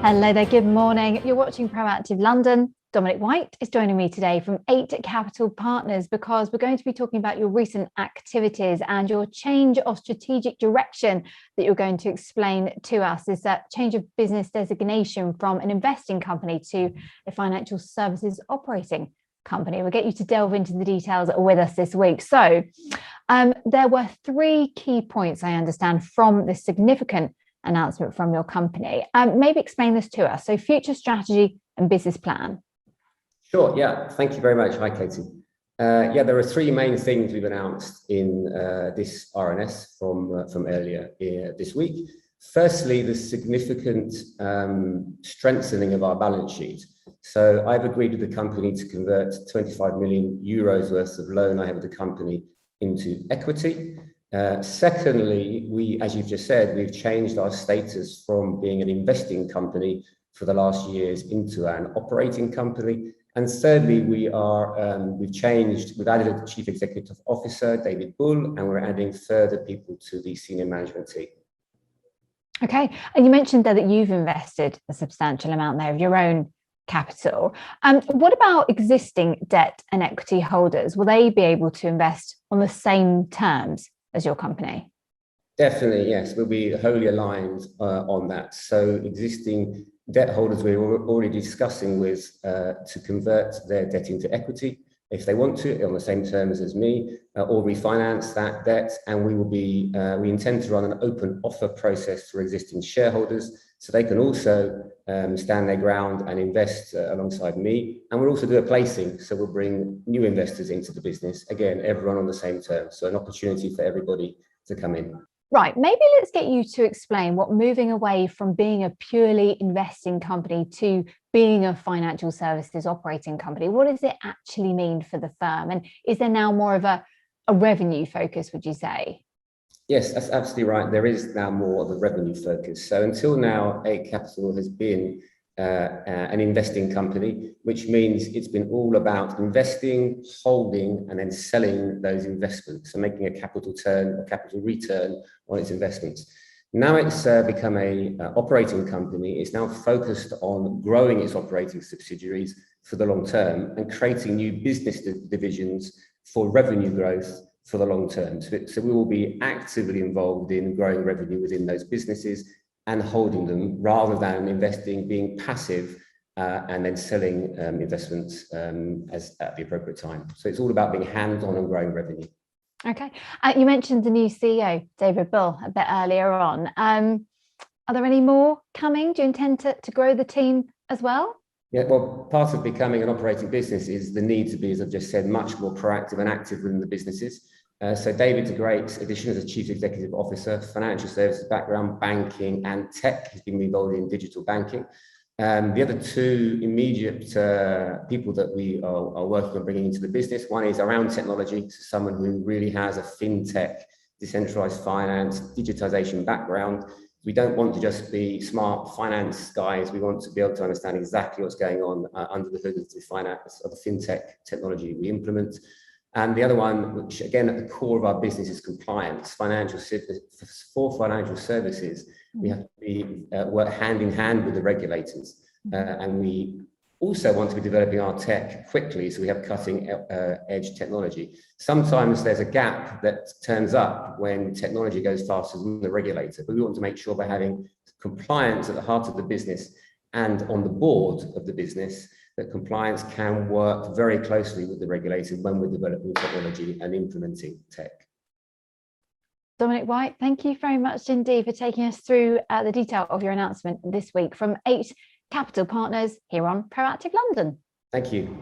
Hello there, good morning. You're watching Proactive London. Dominic White is joining me today from 8 Capital Partners because we're going to be talking about your recent activities and your change of strategic direction that you're going to explain to us. Is that change of business designation from an investing company to a financial services operating company. We'll get you to delve into the details with us this week. So there were 3 key points, I understand, from this significant announcement from your company. Maybe explain this to us. So future strategy and business plan. Sure, yeah, thank you very much. Hi, Katie. There are 3 main things we've announced in this RNS from earlier this week. Firstly, the significant strengthening of our balance sheet. So I've agreed with the company to convert 25 million euros worth of loan I have with the company into equity. Secondly, as you've just said, we've changed our status from being an investing company for the last years into an operating company. And thirdly, we've added a chief executive officer, David Bull, and we're adding further people to the senior management team. Okay, and you mentioned there that you've invested a substantial amount there of your own capital. What about existing debt and equity holders? Will they be able to invest on the same terms as your company? Definitely, yes. We'll be wholly aligned on that. So existing debt holders we're already discussing with to convert their debt into equity if they want to, on the same terms as me, or refinance that debt. And we intend to run an open offer process for existing shareholders so they can also stand their ground and invest alongside me. And we'll also do a placing, so we'll bring new investors into the business. Again, everyone on the same terms, so an opportunity for everybody to come in. Right, maybe let's get you to explain what moving away from being a purely investing company to being a financial services operating company, what does it actually mean for the firm? And is there now more of a revenue focus, would you say? Yes, that's absolutely right. There is now more of a revenue focus. So until now, 8 Capital has been an investing company, which means it's been all about investing, holding, and then selling those investments, so making a capital turn or capital return on its investments. Now it's become an operating company. It's now focused on growing its operating subsidiaries for the long term and creating new business divisions for revenue growth for the long term. So we will be actively involved in growing revenue within those businesses and holding them rather than investing, being passive and then selling investments at the appropriate time. So it's all about being hands-on and growing revenue. Okay. You mentioned the new CEO, David Bull, a bit earlier on. Are there any more coming? Do you intend to grow the team as well? Yeah, well, part of becoming an operating business is the need to be, as I've just said, much more proactive and active within the businesses. So David's a great addition as a chief executive officer, financial services background, banking and tech. He's been involved in digital banking. The other 2 immediate people that we are working on bringing into the business, one is around technology, so someone who really has a fintech, decentralized finance, digitization background. We don't want to just be smart finance guys. We want to be able to understand exactly what's going on under the hood of the finance or the fintech technology we implement. And the other one, which again at the core of our business is compliance, for financial services, we have to work hand in hand with the regulators. And we also want to be developing our tech quickly, so we have cutting edge technology. Sometimes there's a gap that turns up when technology goes faster than the regulator, but we want to make sure by having compliance at the heart of the business and on the board of the business, that compliance can work very closely with the regulator when we're developing technology and implementing tech. Dominic White, thank you very much indeed for taking us through the detail of your announcement this week from 8 Capital Partners here on Proactive London. Thank you.